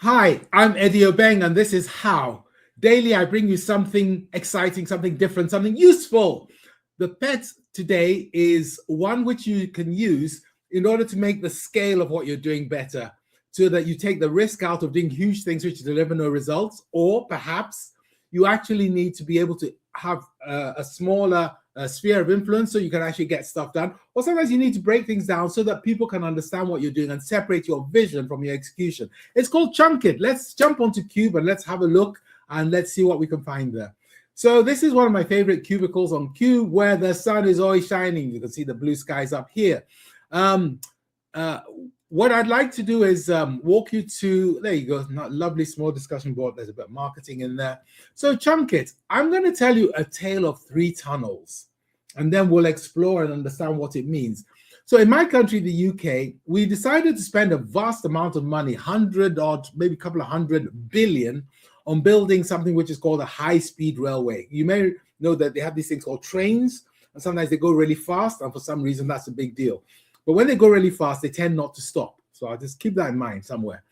Hi, I'm Eddie Obeng, and this is How. Daily, I bring you something exciting, something different, something useful. The pet today is one which you can use in order to make the scale of what you're doing better, so that you take the risk out of doing huge things which deliver no results, or perhaps you actually need to be able to have a smaller sphere of influence so you can actually get stuff done. Or sometimes you need to break things down so that people can understand what you're doing and separate your vision from your execution. It's called ChunkIt. Let's jump onto Cube and let's have a look and let's see what we can find there. So this is one of my favorite cubicles on Cube where the sun is always shining. You can see the blue skies up here. What I'd like to do is walk you to, there you go, lovely small discussion board. There's a bit of marketing in there. So ChunkIt, I'm going to tell you a tale of three tunnels, and then we'll explore and understand what it means. So in my country, the UK, we decided to spend a vast amount of money, 100 odd, maybe a couple of 100 billion, on building something which is called a high-speed railway. You may know that they have these things called trains, and sometimes they go really fast, and for some reason that's a big deal. But when they go really fast, they tend not to stop. So I'll just keep that in mind somewhere.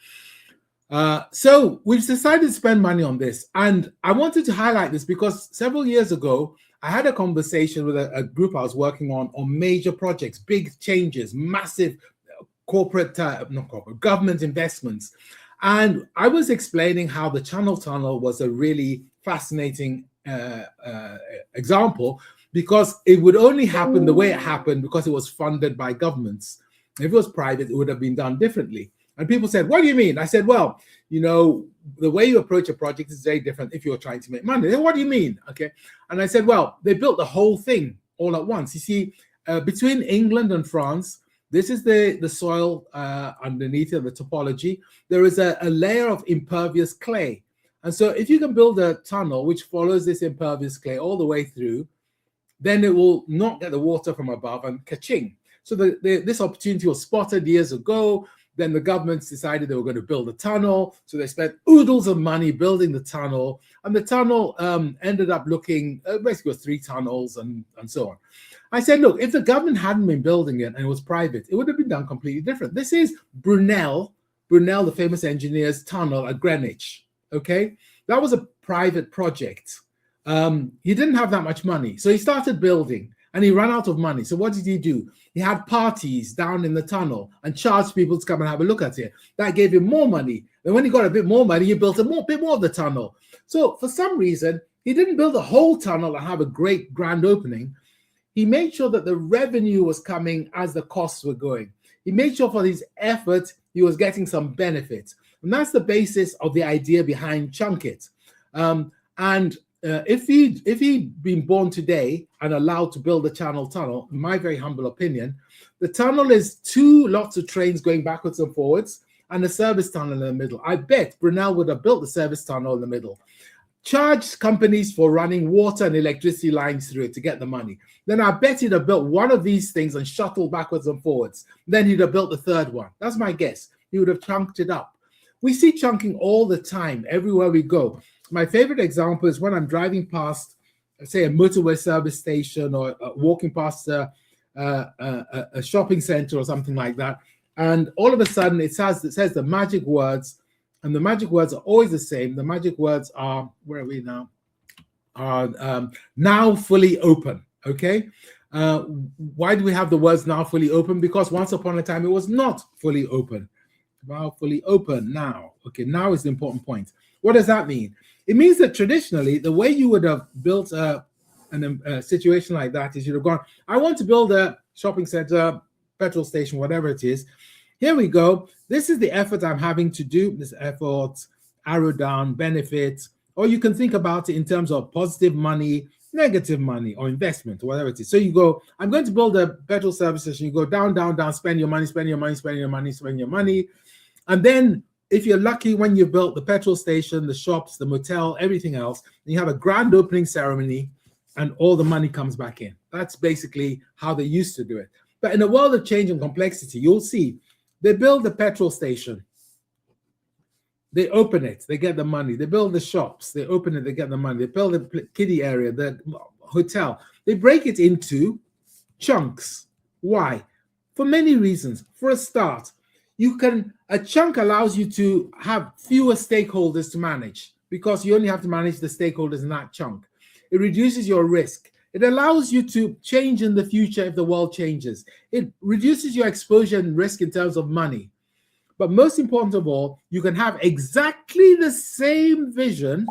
So we've decided to spend money on this. And I wanted to highlight this because several years ago, I had a conversation with a group I was working on major projects, big changes, massive government investments. And I was explaining how the Channel Tunnel was a really fascinating example, because it would only happen the way it happened because it was funded by governments. If it was private, it would have been done differently. And people said, what do you mean? I said, well, you know, the way you approach a project is very different if you're trying to make money. They said, what do you mean? Okay. And I said, well, they built the whole thing all at once. You see, between England and France, this is the soil underneath it, the topology. There is a layer of impervious clay. And so if you can build a tunnel which follows this impervious clay all the way through, then it will not get the water from above and ka-ching. So this opportunity was spotted years ago. Then the governments decided they were going to build a tunnel. So they spent oodles of money building the tunnel. And the tunnel ended up looking, basically was 3 tunnels and so on. I said, look, if the government hadn't been building it and it was private, it would have been done completely different. This is Brunel, the famous engineer's tunnel at Greenwich, okay? That was a private project. He didn't have that much money. So he started building and he ran out of money. So what did he do? He had parties down in the tunnel and charged people to come and have a look at it. That gave him more money. And when he got a bit more money, he built a bit more of the tunnel. So for some reason, he didn't build the whole tunnel and have a great grand opening. He made sure that the revenue was coming as the costs were going. He made sure for his effort, he was getting some benefit. And that's the basis of the idea behind ChunkIt. If he'd been born today and allowed to build the Channel Tunnel, in my very humble opinion, the tunnel is 2 lots of trains going backwards and forwards and a service tunnel in the middle. I bet Brunel would have built the service tunnel in the middle, charged companies for running water and electricity lines through it to get the money. Then I bet he'd have built one of these things and shuttled backwards and forwards. Then he'd have built the third one. That's my guess. He would have chunked it up. We see chunking all the time, everywhere we go. My favorite example is when I'm driving past, say, a motorway service station or walking past a shopping center or something like that. And all of a sudden it says the magic words, and the magic words are always the same. The magic words are, where are we now? Are now fully open, okay? Why do we have the words now fully open? Because once upon a time it was not fully open. Now fully open now. Okay, now is the important point. What does that mean? It means that traditionally, the way you would have built a situation like that is you'd have gone, I want to build a shopping center, petrol station, whatever it is. Here we go. This is the effort I'm having to do. This effort, arrow down, benefit. Or you can think about it in terms of positive money, negative money, or investment, or whatever it is. So you go, I'm going to build a petrol service station. You go down, down, down, spend your money, spend your money, spend your money, spend your money. And then if you're lucky, when you've built the petrol station, the shops, the motel, everything else, you have a grand opening ceremony and all the money comes back in. That's basically how they used to do it. But in a world of change and complexity, you'll see they build the petrol station. They open it, they get the money. They build the shops, they open it, they get the money. They build the kiddie area, the hotel. They break it into chunks. Why? For many reasons. For a start, a chunk allows you to have fewer stakeholders to manage because you only have to manage the stakeholders in that chunk. It reduces your risk. It allows you to change in the future if the world changes. It reduces your exposure and risk in terms of money. But most important of all, you can have exactly the same vision,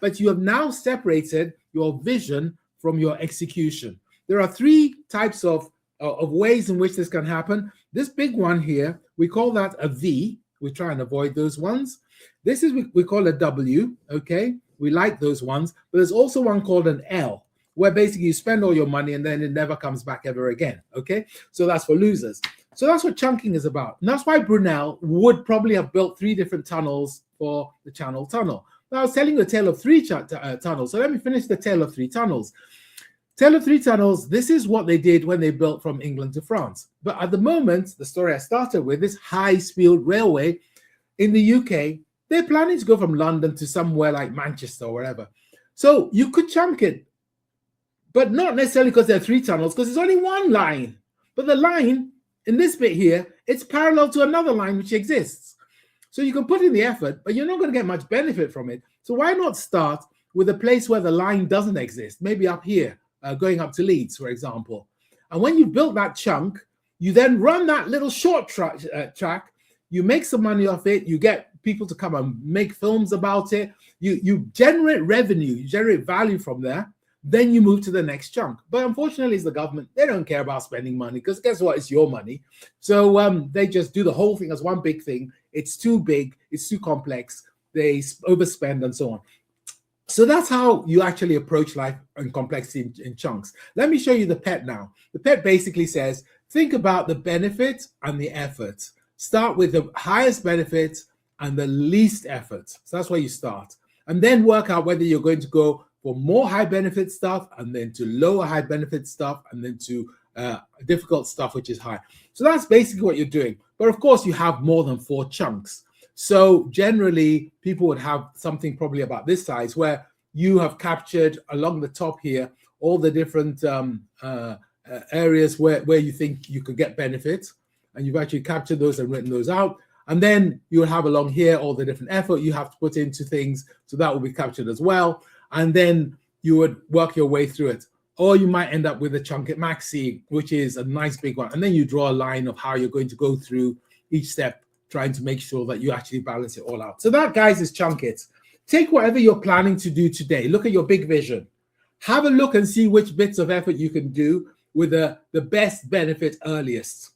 but you have now separated your vision from your execution. There are three types of ways in which this can happen. This big one here, we call that a V. We try and avoid those ones. This is, we call a W, okay? We like those ones, but there's also one called an L, where basically you spend all your money and then it never comes back ever again, okay? So that's for losers. So that's what chunking is about. And that's why Brunel would probably have built 3 different tunnels for the Channel Tunnel. Now, I was telling you a tale of 3 tunnels, so let me finish the tale of 3 tunnels. Tale of 3 tunnels, this is what they did when they built from England to France. But at the moment, the story I started with, this high-speed railway in the UK, they're planning to go from London to somewhere like Manchester or wherever. So you could chunk it, but not necessarily because there are 3 tunnels, because there's only one line. But the line in this bit here, it's parallel to another line which exists. So you can put in the effort, but you're not going to get much benefit from it. So why not start with a place where the line doesn't exist, maybe up here, going up to Leeds, for example. And when you've built that chunk, you then run that little short track, you make some money off it, you get people to come and make films about it, you generate revenue, you generate value from there, then you move to the next chunk. But unfortunately, it's the government. They don't care about spending money because guess what? It's your money. So they just do the whole thing as one big thing. It's too big. It's too complex. They overspend and so on. So that's how you actually approach life and complexity in chunks. Let me show you the PET now. The PET basically says, think about the benefit and the effort. Start with the highest benefit and the least effort. So that's where you start. And then work out whether you're going to go for more high benefit stuff and then to lower high benefit stuff and then to difficult stuff, which is high. So that's basically what you're doing. But of course, you have more than 4 chunks. So generally, people would have something probably about this size where you have captured along the top here all the different areas where you think you could get benefits, and you've actually captured those and written those out. And then you will have along here all the different effort you have to put into things, so that will be captured as well. And then you would work your way through it. Or you might end up with a ChunkIt Maxi, which is a nice big one. And then you draw a line of how you're going to go through each step, trying to make sure that you actually balance it all out. So that, guys, is ChunkIt. Take whatever you're planning to do today. Look at your big vision. Have a look and see which bits of effort you can do with the best benefit earliest.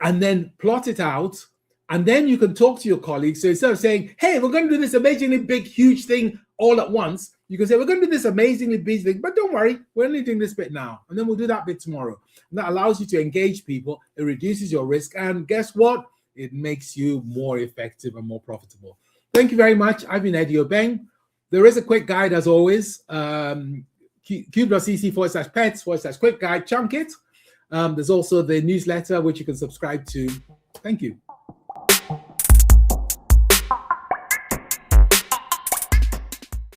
And then plot it out. And then you can talk to your colleagues. So instead of saying, hey, we're going to do this amazingly big, huge thing all at once, you can say, we're going to do this amazingly big thing, but don't worry, we're only doing this bit now. And then we'll do that bit tomorrow. And that allows you to engage people. It reduces your risk. And guess what? It makes you more effective and more profitable. Thank you very much. I've been Eddie Obeng. There is a quick guide, as always. cube.cc/pets/quick guide, ChunkIt. There's also the newsletter, which you can subscribe to. Thank you.